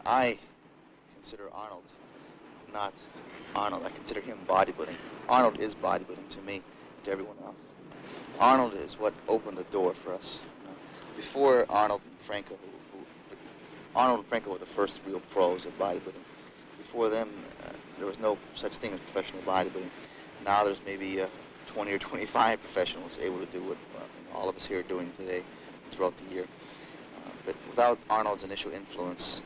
I consider Arnold not Arnold. I consider him bodybuilding. Arnold is bodybuilding to me, to everyone else. Arnold is what opened the door for us. You know? Before Arnold and Franco, Arnold and Franco were the first real pros of bodybuilding. Before them, there was no such thing as professional bodybuilding. Now there's maybe 20 or 25 professionals able to do what all of us here are doing today throughout the year. But without Arnold's initial influence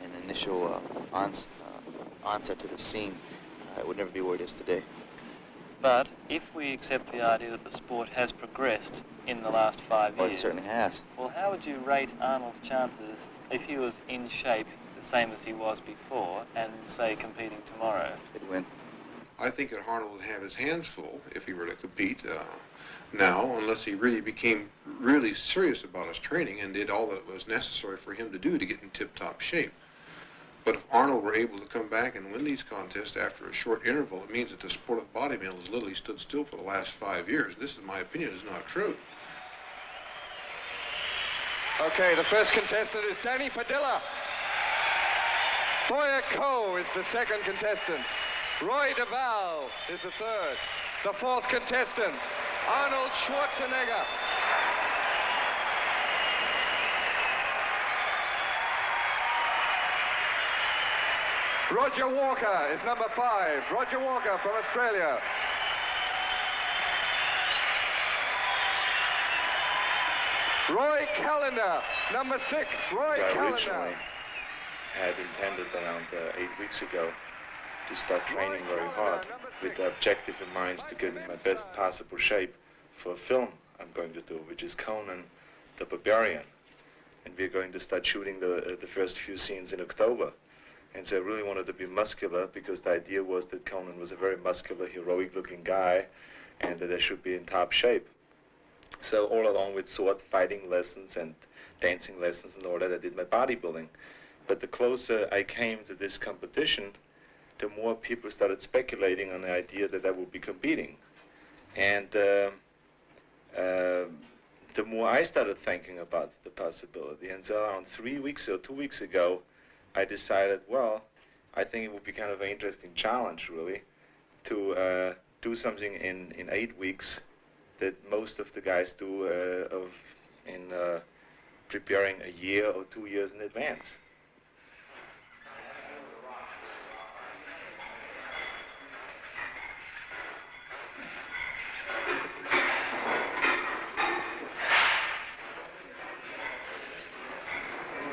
and initial onset to the scene, it would never be where it is today. But if we accept the idea that the sport has progressed in the last 5 years... Well, it certainly has. Well, how would you rate Arnold's chances if he was in shape the same as he was before and, say, competing tomorrow? He'd win. I think that Arnold would have his hands full if he were to compete now, unless he really became really serious about his training and did all that was necessary for him to do to get in tip-top shape. But if Arnold were able to come back and win these contests after a short interval, it means that the sport of bodybuilding has literally stood still for the last 5 years. This, in my opinion, is not true. Okay, the first contestant is Danny Padilla. Boyer Coe is the second contestant. Roy DeVal is the third. The fourth contestant, Arnold Schwarzenegger. Roger Walker is number 5. Roger Walker from Australia. Roy Callender, number 6. Roy I Callender. originally had intended around 8 weeks ago to start training very hard with the objective in mind to get in my best possible shape for a film I'm going to do, which is Conan the Barbarian. And we're going to start shooting the first few scenes in October. And so I really wanted to be muscular because the idea was that Conan was a very muscular, heroic-looking guy and that I should be in top shape. So all along with sword fighting lessons and dancing lessons and all that, I did my bodybuilding. But the closer I came to this competition, the more people started speculating on the idea that I would be competing. And the more I started thinking about the possibility. And so around 3 weeks or 2 weeks ago, I decided, well, I think it would be kind of an interesting challenge, really, to do something in 8 weeks that most of the guys do in preparing a year or 2 years in advance.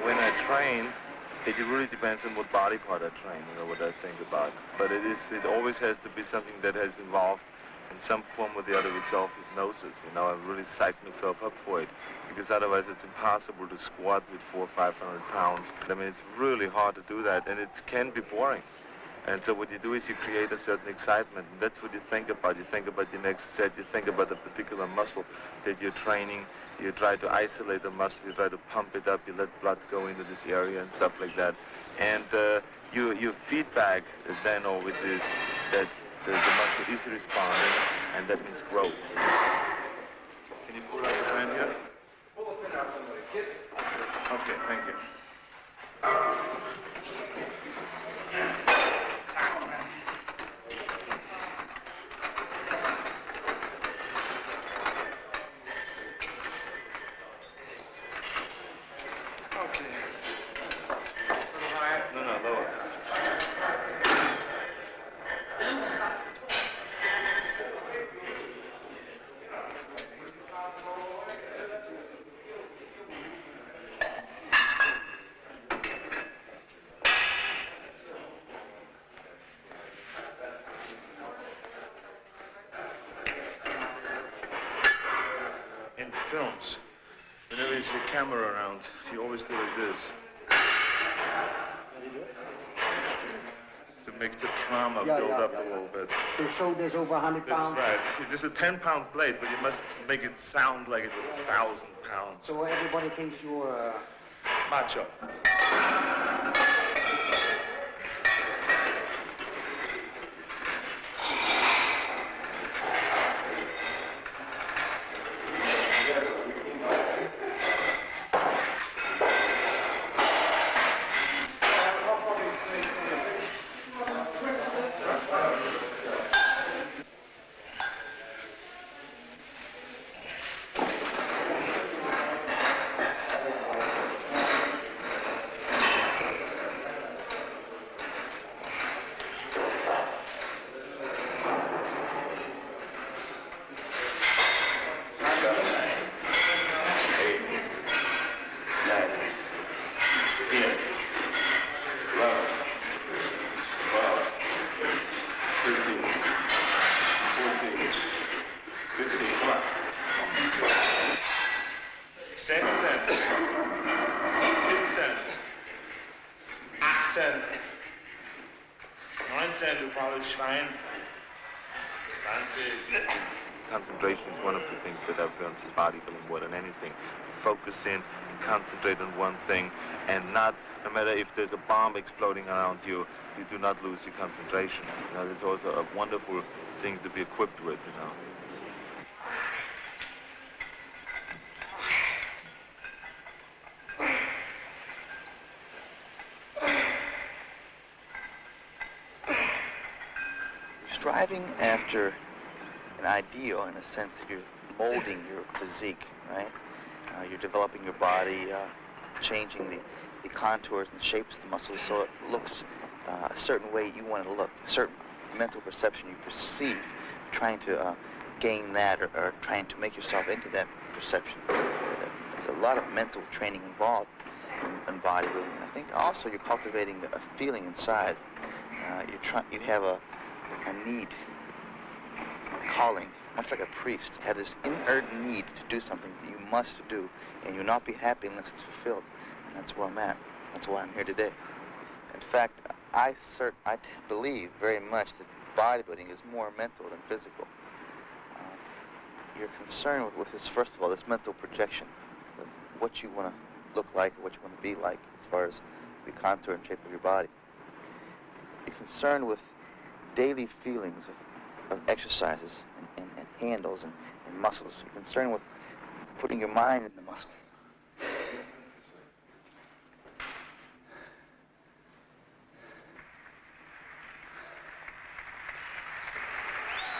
When I train, it really depends on what body part I train, what I think about. But it always has to be something that has involved in some form or the other with self-hypnosis. I really psych myself up for it, because otherwise it's impossible to squat with 400 or 500 pounds. I mean, it's really hard to do that, and it can be boring. And so what you do is you create a certain excitement, and that's what you think about. You think about your next set, you think about the particular muscle that you're training, you try to isolate the muscle, you try to pump it up, you let blood go into this area and stuff like that. And your feedback then always is that the muscle is responding, and that means growth. Can you pull out the pen here? Pull the pen out, somebody. Okay, thank you. Films, whenever you see a camera around, you always do like this. To make the trauma build up a little bit. To show there's over 100 pounds? That's right. It's a 10-pound plate, but you must make it sound like it was 1,000 pounds. So everybody thinks you're macho. 16, 18, 19, du faules Schwein, 20. Concentration is one of the things that I've learned in bodybuilding more than anything. Focus in and concentrate on one thing, and no matter if there's a bomb exploding around you, you do not lose your concentration. You know, it's also a wonderful thing to be equipped with, you know. Striving after an ideal in a sense that you're molding your physique, right? You're developing your body, changing the contours and shapes of the muscles so it looks a certain way you want it to look, a certain mental perception you perceive, trying to gain that or trying to make yourself into that perception. There's a lot of mental training involved in bodybuilding. And I think also you're cultivating a feeling inside. You have a need, a calling, much like a priest, have this inherent need to do something that you must do, and you'll not be happy unless it's fulfilled. And that's where I'm at. That's why I'm here today. In fact, I believe very much that bodybuilding is more mental than physical. You're concerned with this, first of all, this mental projection of what you want to look like, what you want to be like, as far as the contour and shape of your body. You're concerned with daily feelings of exercises and handles and muscles. You're concerned with putting your mind in the muscle.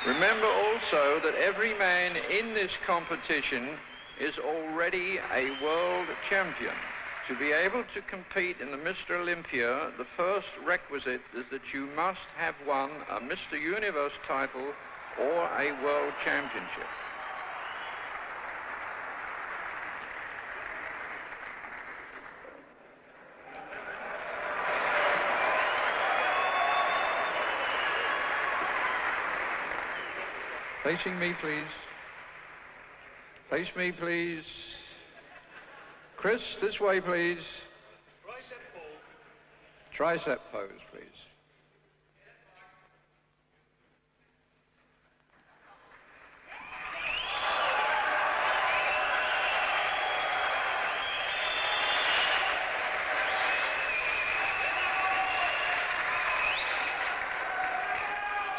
Remember also that every man in this competition is already a world champion. To be able to compete in the Mr. Olympia, the first requisite is that you must have won a Mr. Universe title or a world championship. Facing me, please. Face me, please. Chris, this way, please. Tricep pose, please.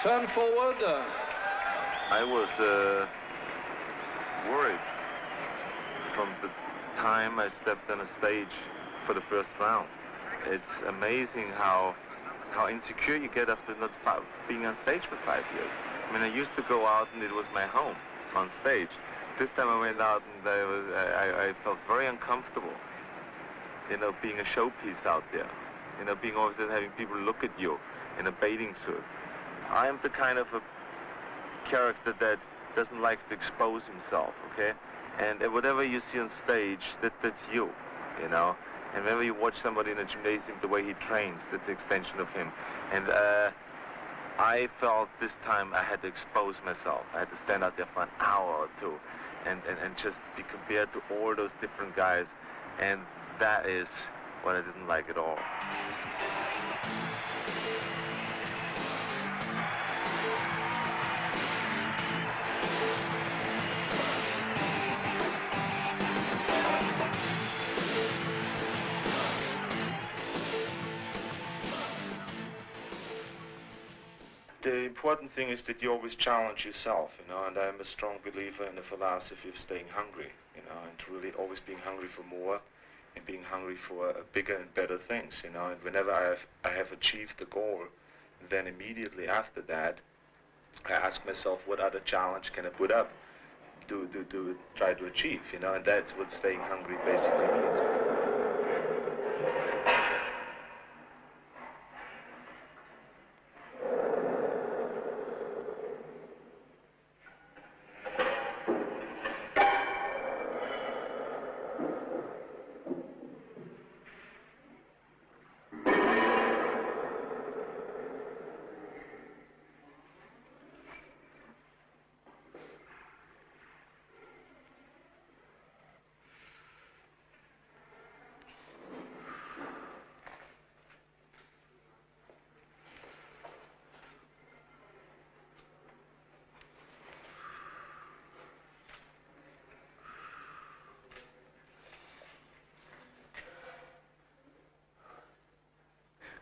Turn forward. I was worried from the time I stepped on a stage for the first round. It's amazing how insecure you get after not being on stage for 5 years. I mean, I used to go out and it was my home on stage. This time I went out and I felt very uncomfortable, you know, being a showpiece out there, you know, being always having people look at you in a bathing suit. I am the kind of a character that doesn't like to expose himself, okay? And whatever you see on stage, that's you, you know? And whenever you watch somebody in a gymnasium, the way he trains, that's an extension of him. And I felt this time I had to expose myself. I had to stand out there for an hour or two and just be compared to all those different guys. And that is what I didn't like at all. The important thing is that you always challenge yourself, you know, and I'm a strong believer in the philosophy of staying hungry, you know, and really always being hungry for more and being hungry for bigger and better things, you know, and whenever I have achieved the goal, then immediately after that, I ask myself, what other challenge can I put up to try to achieve, you know, and that's what staying hungry basically means.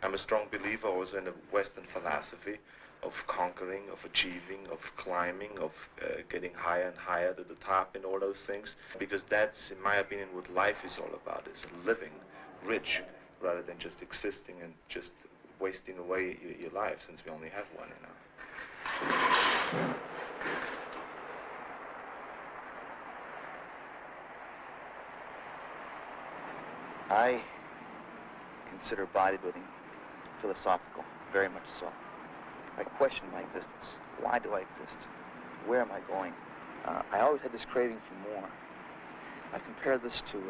I'm a strong believer also in the Western philosophy of conquering, of achieving, of climbing, of getting higher and higher to the top in all those things. Because that's, in my opinion, what life is all about, is living rich rather than just existing and just wasting away your life, since we only have one, you know. I consider bodybuilding philosophical, very much so. I question my existence. Why do I exist? Where am I going? I always had this craving for more. I compare this to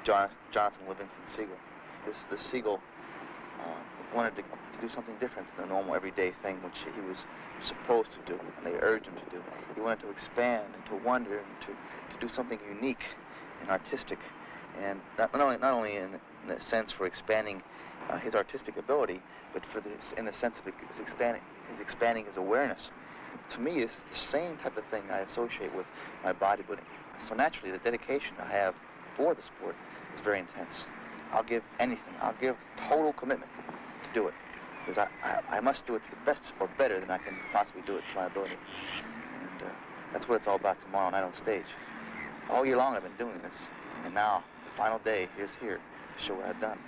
Jonathan Livingston Seagull. This seagull wanted to do something different than the normal everyday thing which he was supposed to do, and they urged him to do. He wanted to expand and to wonder and to do something unique and artistic, and not only in the sense for expanding his artistic ability, but in the sense of expanding his awareness. To me, it's the same type of thing I associate with my bodybuilding. So naturally, the dedication I have for the sport is very intense. I'll give anything. I'll give total commitment to do it, because I must do it to the best or better than I can possibly do it to my ability. And that's what it's all about tomorrow night on stage. All year long I've been doing this, and now, the final day, here's here to show what I've done.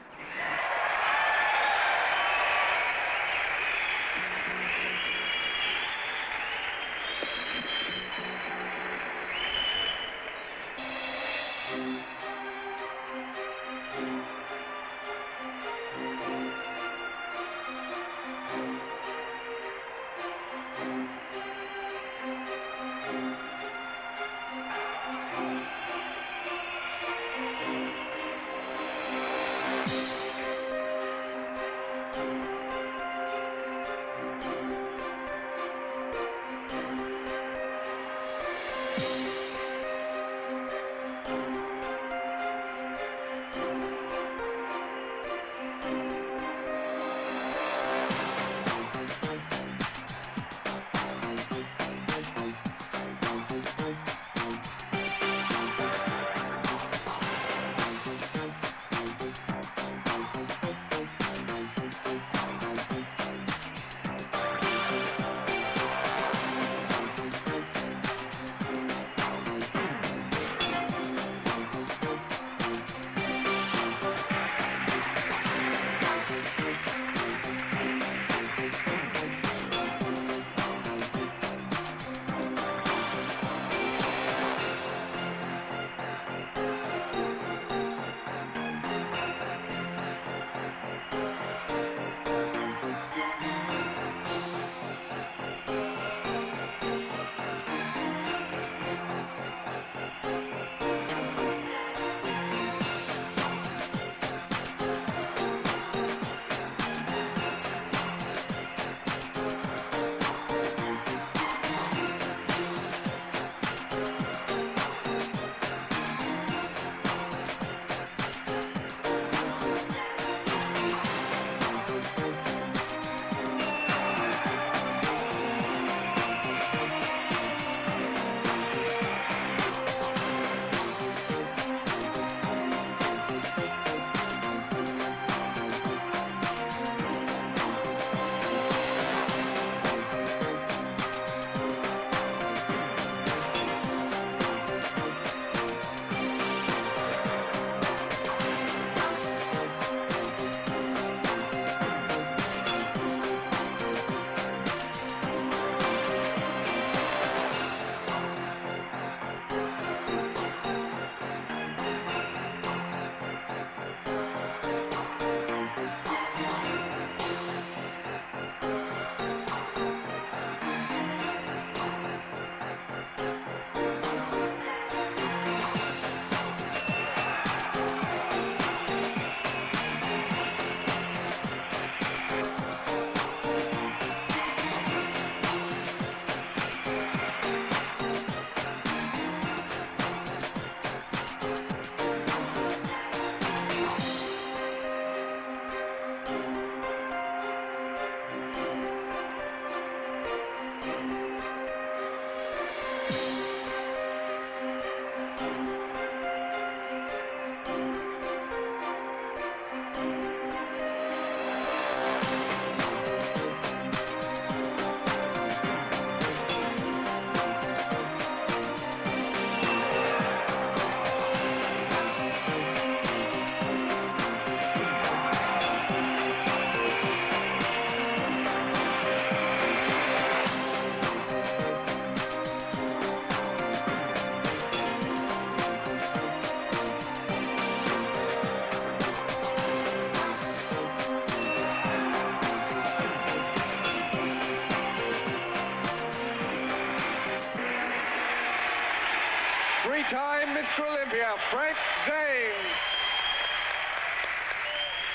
Three-time Mr. Olympia, Frank Zane.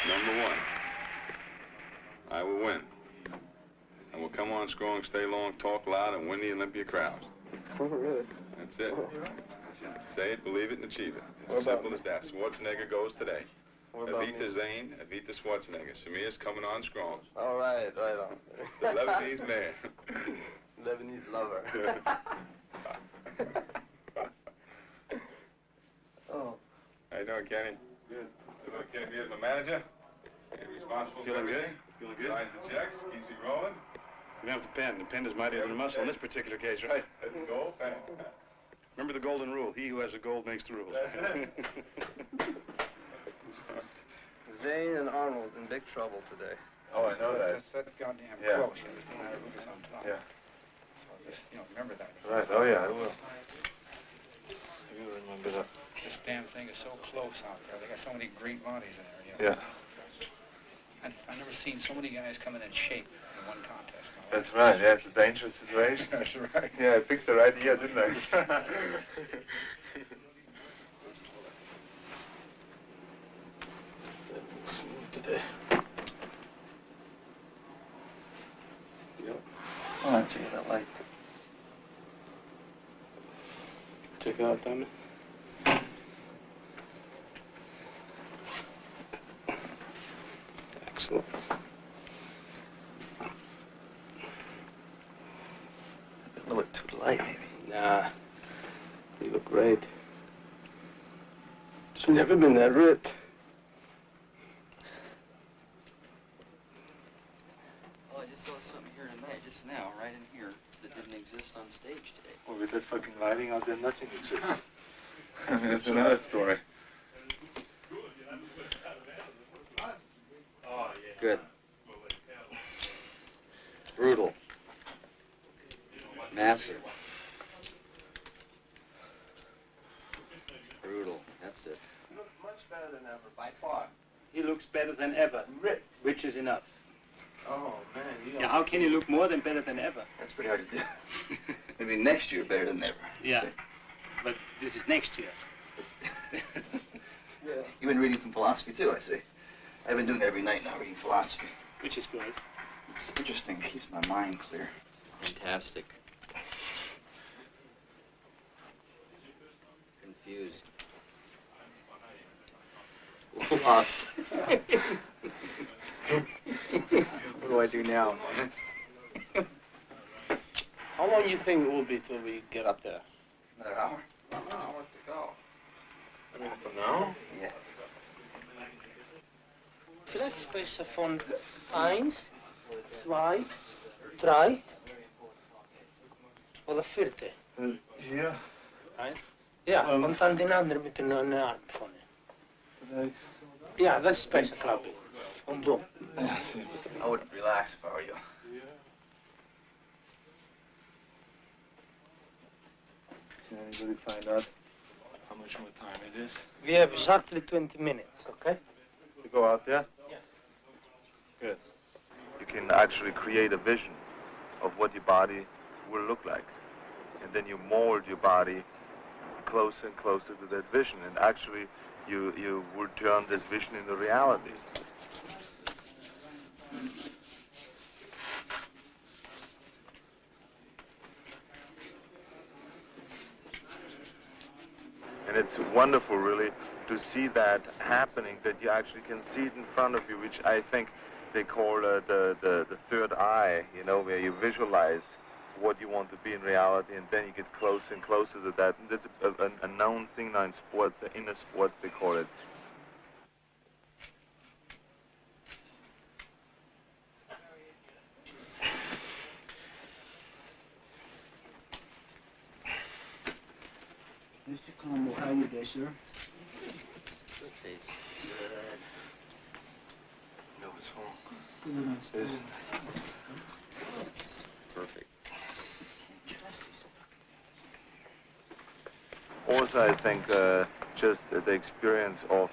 Number one, I will win. I will come on strong, stay long, talk loud, and win the Olympia crowd. Oh, really? That's it. Say it, believe it, and achieve it. It's What as about simple me? as that. Schwarzenegger goes today. What about Evita me? Zane, Evita Schwarzenegger. Samir's coming on strong. All right, right on. The Lebanese man. Lebanese lover. Oh. How you doing, Kenny? Good. Kenny is my manager. He's responsible for everything. Feeling good? Signs the checks, keeps you rolling. You have the pen. The pen is mightier than a muscle in this particular case, right? Let's go. Remember the golden rule. He who has the gold makes the rules. Zane and Arnold in big trouble today. Oh, I know that. That's goddamn Yeah. close. Everything I was on top. Yeah. So just, remember that. Right. Oh, yeah, I will. You remember that. This damn thing is so close out there. They got so many great bodies in there, Yeah. I've never seen so many guys come in shape in one contest. That's right. Yeah, it's a dangerous situation. That's right. Yeah, I picked the right year, didn't I? Today. Yep. Oh, that's what I like. Check it out, Tommy. Excellent. A little bit too light, maybe. Nah, you look great. She's never been that ripped. Well, I just saw something here tonight, just now, right in here, that didn't exist on stage today. Well, with that fucking lighting out there, nothing exists. That's another story. Good. Brutal. Massive. Brutal. That's it. You look much better than ever, by far. He looks better than ever, Ripped. which is enough. Oh, man. Yeah, how can you look more than better than ever? That's pretty hard to do. Maybe next year better than ever. Yeah, but this is next year. Yeah. You've been reading some philosophy too, I see. I've been doing that every night now, reading philosophy. Which is good. It's interesting. It keeps my mind clear. Fantastic. Confused. Lost. What do I do now? How long do you think it will be till we get up there? Another hour? An hour to go. I mean, from now? Yeah. Vielleicht besser von 1, 2, 3 oder 4. Hier? Nein? Ja, und dann den anderen mit den Arm vorne. Ja, das ist besser, glaube ich. Und du? I would relax if I were you. Can anybody find out how much more time it is? We have exactly 20 minutes, okay? To go out there? Yeah. Good. You can actually create a vision of what your body will look like. And then you mold your body closer and closer to that vision. And actually, you will turn this vision into reality. And it's wonderful, really, to see that happening, that you actually can see it in front of you, which I think they call the third eye, you know, where you visualize what you want to be in reality, and then you get closer and closer to that. And that's a known thing now in sports, inner sports, they call it. Mr. Como, how are you there, sir? Good face. No, what's wrong? Perfect. Also, I think just the experience of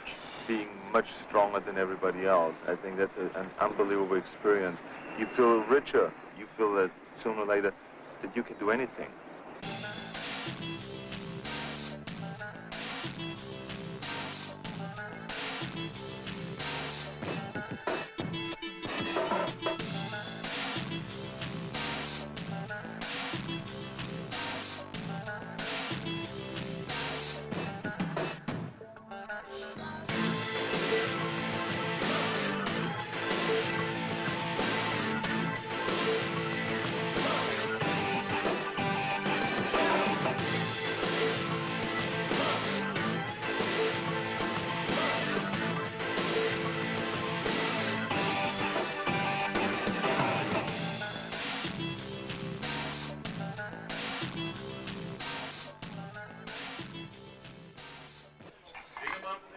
being much stronger than everybody else. I think that's an unbelievable experience. You feel richer. You feel that sooner or later that you can do anything.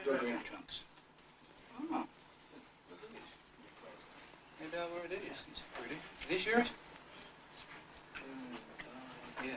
Those are in the trunks. Oh. Maybe I'll wear these. These are pretty. Are these yours? Yeah.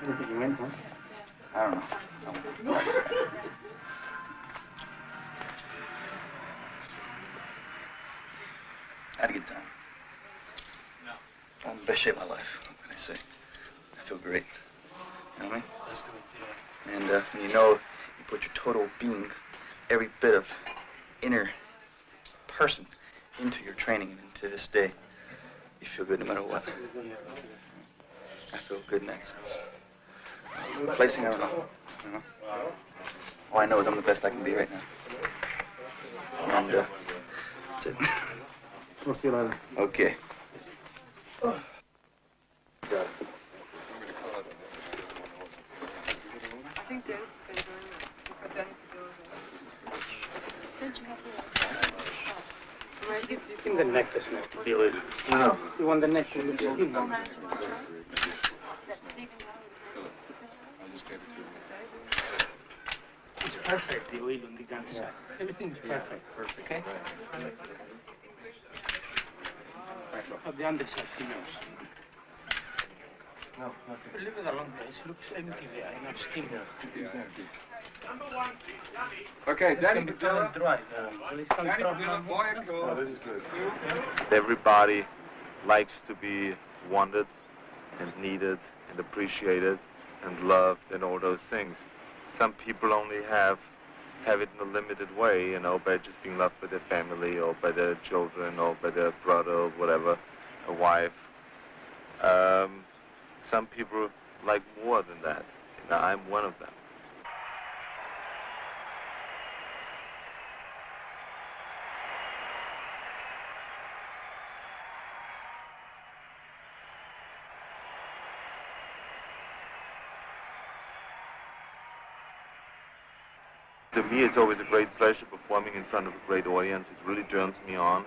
I don't think he wins, huh? I don't know. I had a good time. I'm in the best shape of my life. What can I say? I feel great. You know what I mean? That's good, yeah. And when you know you put your total being, every bit of inner person into your training and into this day, you feel good no matter what. I feel good in that sense. Placing, I don't know. You know? All I know is I'm the best I can be right now. And that's it. We'll see you later. Okay. Got it. I think Dan's been doing that. What Dan's doing. Did you have the You think the neck doesn't have to be lit. No. You want the neck to look skin. It's perfect, the oil on the gun side. Everything's perfect. Perfect. Okay? On the underside, he knows. No, okay. Leave it alone, guys. It looks empty there. Enough steam. Exactly. Okay, Danny, It's going to be dry. Oh, this is good. Everybody likes to be wanted and needed and appreciated and loved and all those things. Some people only have it in a limited way, you know, by just being loved by their family or by their children or by their brother or whatever, a wife. Some people like more than that. You know, I'm one of them. To me, it's always a great pleasure performing in front of a great audience. It really turns me on,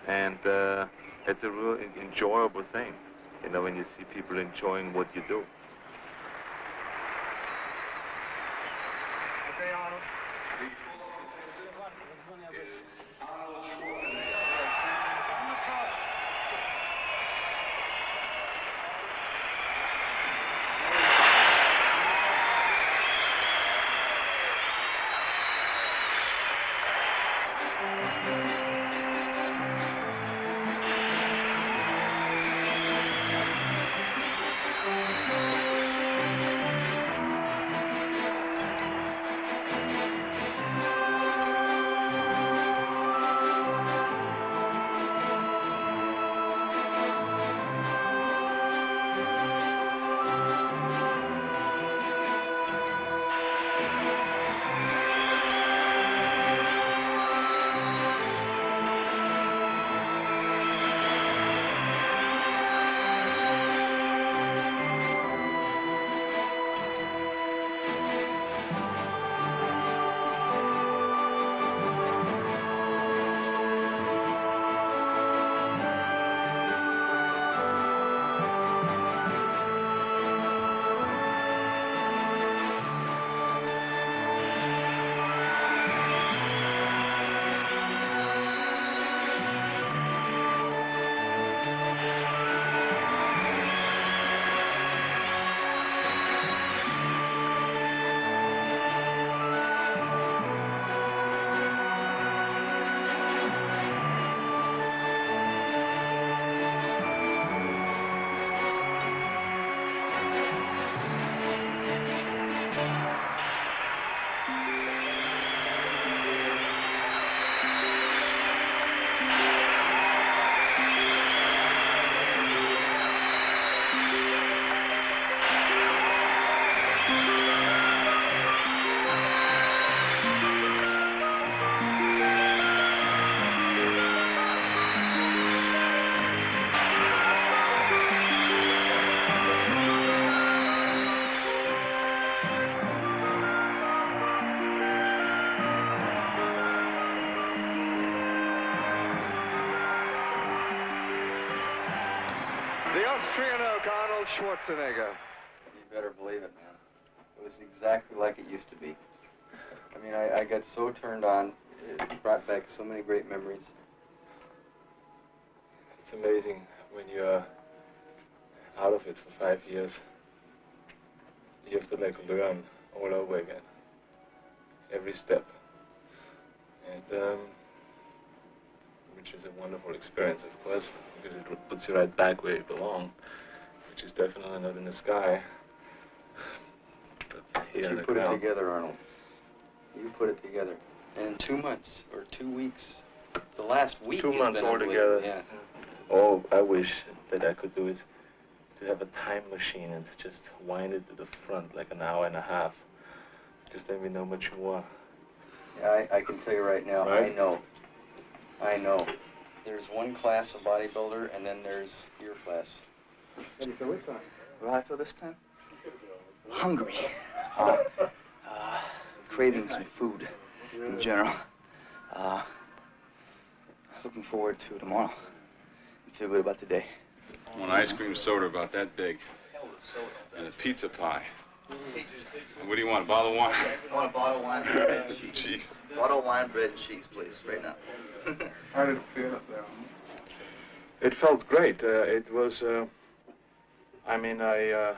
and it's a real enjoyable thing, you know, when you see people enjoying what you do. Okay, Arnold. The Austrian oak, Arnold Schwarzenegger. You better believe it, man. It was exactly like it used to be. I mean, I got so turned on. It brought back so many great memories. It's amazing when you're out of it for 5 years. You have to like learn all over again. Every step. And which is a wonderful experience, of course, because it puts you right back where you belong, which is definitely not in the sky, but here in the You put it ground. together, Arnold. You put it together. And in 2 months, or 2 weeks, the last week 2 has months been altogether. unbelievable. Yeah. All I wish that I could do is to have a time machine and just wind it to the front like an hour and a half, because then we know much more. Yeah, I can tell you right now, Right? I know. There's one class of bodybuilder, and then there's your class. How do you feel this time? What do I feel this time? Hungry. Craving some food in general. Looking forward to tomorrow. I feel good about today. I want an ice cream soda about that big. And a pizza pie. What do you want, a bottle of wine? I want a bottle of wine, bread, and cheese. Cheese. Bottle of wine, bread, and cheese, please, right now. How did it feel up there? It felt great. It was, I mean, I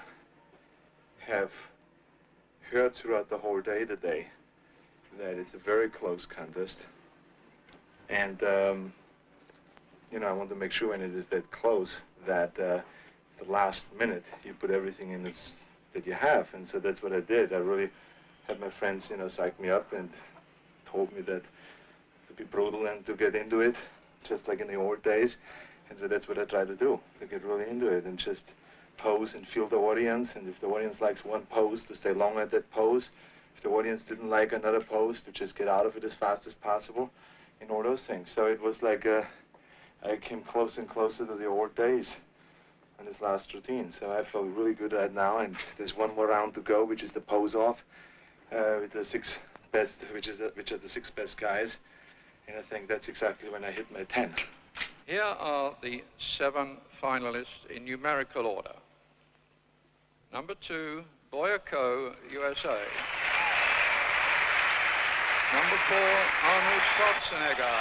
have heard throughout the whole day today that it's a very close contest. And, you know, I want to make sure when it is that close that the last minute you put everything in that you have. And so that's what I did. I really had my friends, you know, psych me up and told me that to be brutal and to get into it, just like in the old days. And so that's what I try to do, to get really into it and just pose and feel the audience. And if the audience likes one pose, to stay long at that pose. If the audience didn't like another pose, to just get out of it as fast as possible, and all those things. So it was like I came closer and closer to the old days on this last routine. So I felt really good right now, and there's one more round to go, which is the pose off with the 6 best, which are the 6 best guys. And I think that's exactly when I hit my 10. Here are the 7 finalists in numerical order. Number 2, Boyako, USA. Number 4, Arnold Schwarzenegger.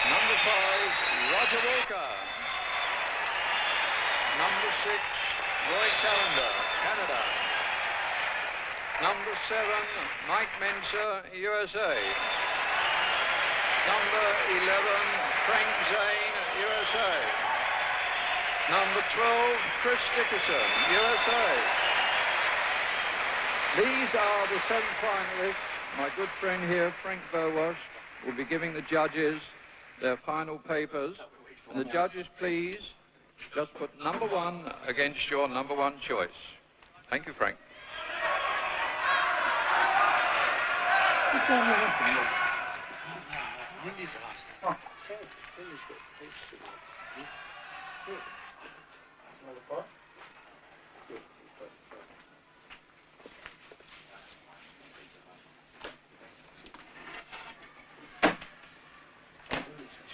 Number 5, Roger Walker. Number 6, Roy Callender, Canada. Number 7, Mike Menser, USA. Number 11, Frank Zane, USA. Number 12, Chris Dickerson, USA. These are the 7 finalists. My good friend here, Frank Bowas, will be giving the judges their final papers. And the judges, please, just put number 1 against your number 1 choice. Thank you, Frank.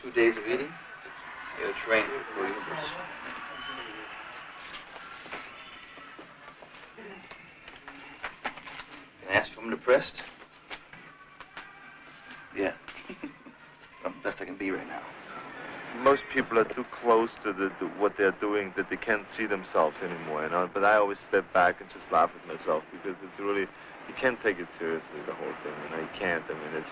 Two days of eating, you're trained for universe. Can I ask if I'm depressed? Yeah. I'm the best I can be right now. Most people are too close to what they're doing that they can't see themselves anymore, you know. But I always step back and just laugh at myself because it's really, you can't take it seriously, the whole thing. You know, you can't. I mean,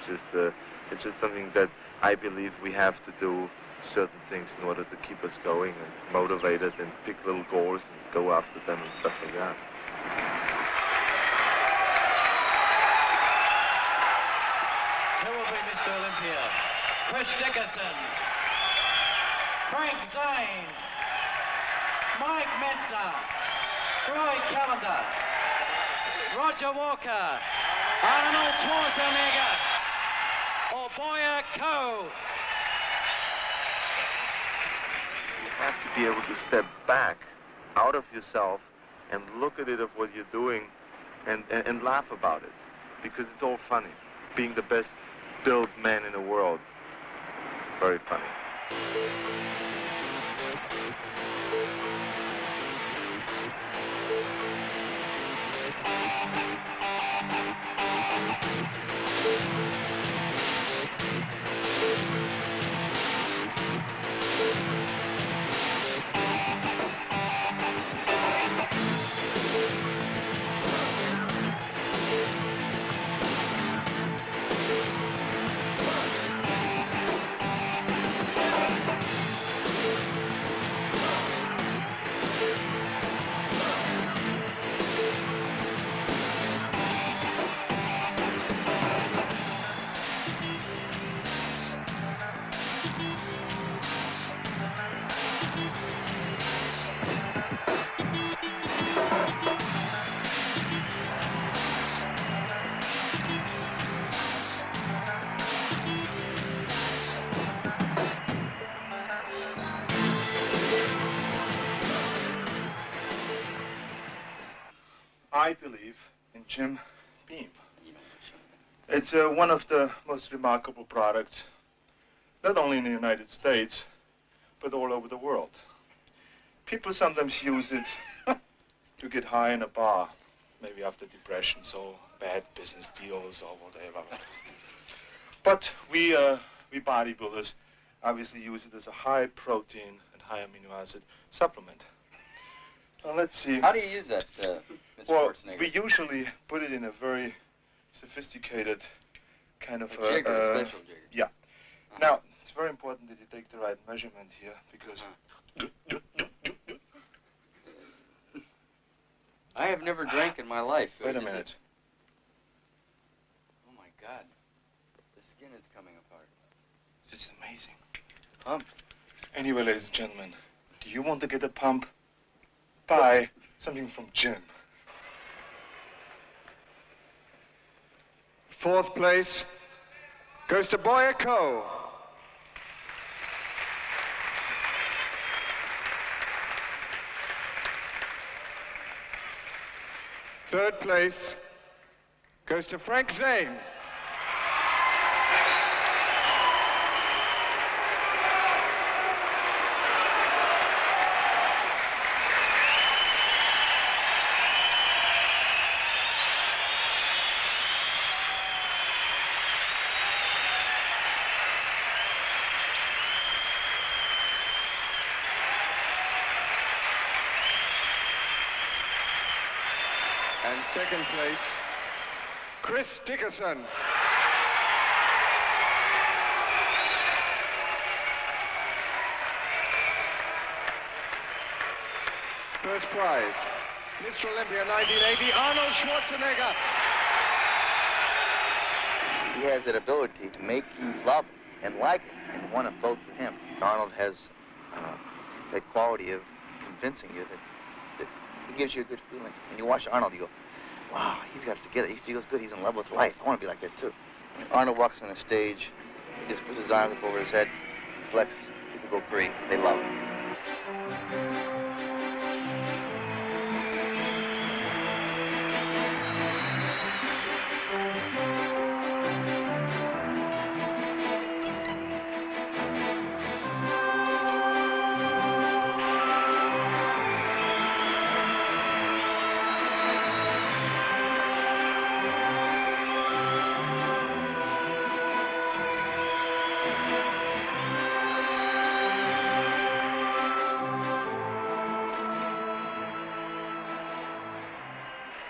it's just something that I believe we have to do certain things in order to keep us going and motivated and pick little goals and go after them and stuff like that. Here will be Mr. Olympia, Chris Dickerson, Frank Zane, Mike Metzner, Roy Callender, Roger Walker, Arnold Schwarzenegger, or Boyako. You have to be able to step back out of yourself and look at it of what you're doing and laugh about it because it's all funny. Being the best built man in the world, very funny. I believe in Jim Beam. It's one of the most remarkable products, not only in the United States, but all over the world. People sometimes use it to get high in a bar, maybe after depressions or bad business deals or whatever. But we bodybuilders obviously use it as a high protein and high amino acid supplement. Now let's see. How do you use that, Mr. Well, Schwarzenegger? we usually put it in a very sophisticated kind of a jigger, a special jigger. Yeah. Now, it's very important that you take the right measurement here because I have never drank in my life. Wait a minute. Oh my God. The skin is coming apart. It's amazing. Pumped. Anyway, ladies and gentlemen, do you want to get a pump? Buy something from Jim. Fourth place goes to Boyako. Third place goes to Frank Zane. And second place, Chris Dickerson. First prize, Mr. Olympia 1980, Arnold Schwarzenegger. He has that ability to make you love him and like him and want to vote for him. Arnold has that quality of convincing you that he gives you a good feeling. When you watch Arnold, you go, wow, he's got it together. He feels good. He's in love with life. I want to be like that, too. When Arnold walks on the stage, he just puts his arms up over his head, flexes. People go crazy. They love him.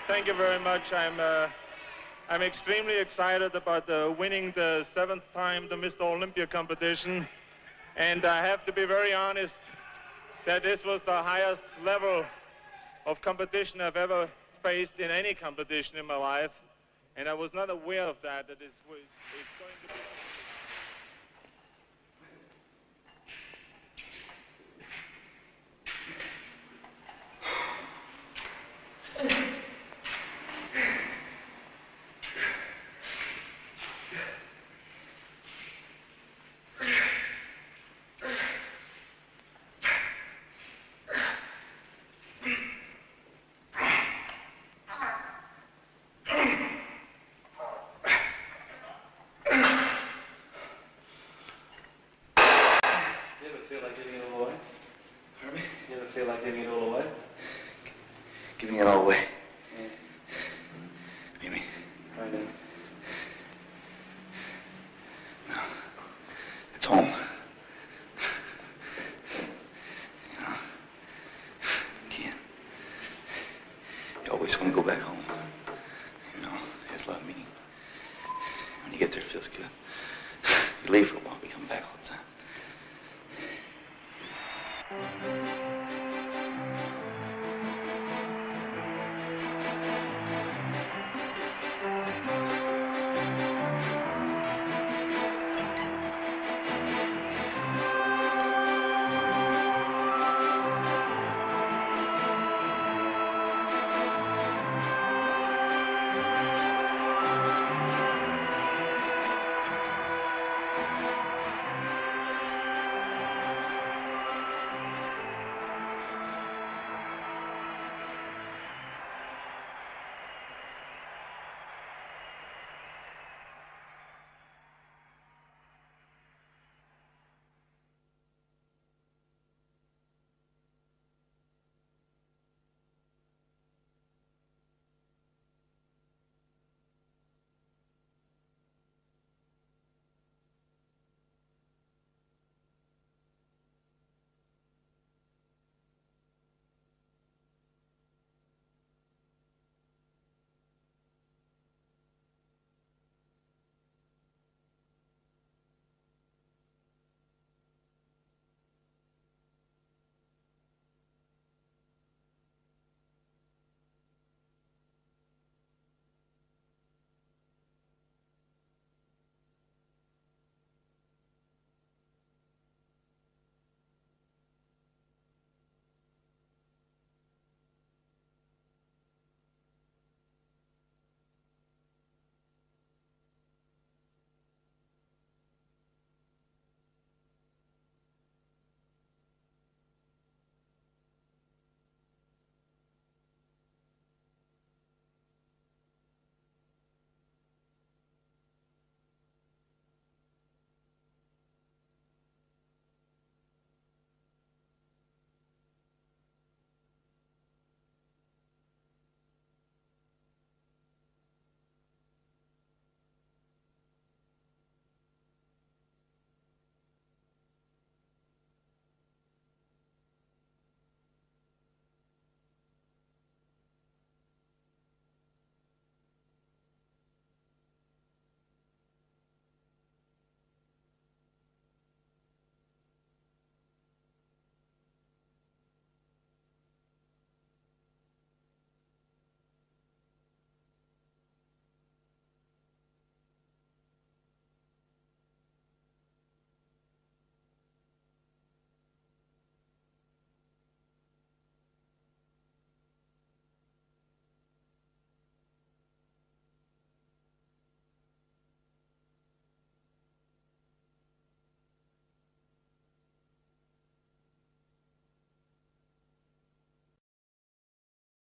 Thank you very much. I'm extremely excited about winning the 7th time the Mr. Olympia competition, and I have to be very honest that this was the highest level of competition I've ever faced in any competition in my life, and I was not aware of that it's going to be. Giving it all away. Yeah. What do you mean? I do. No. It's home. You know, can't. You always want to go back home. You know, it's a lot of meaning. When you get there, it feels good. You leave for a while.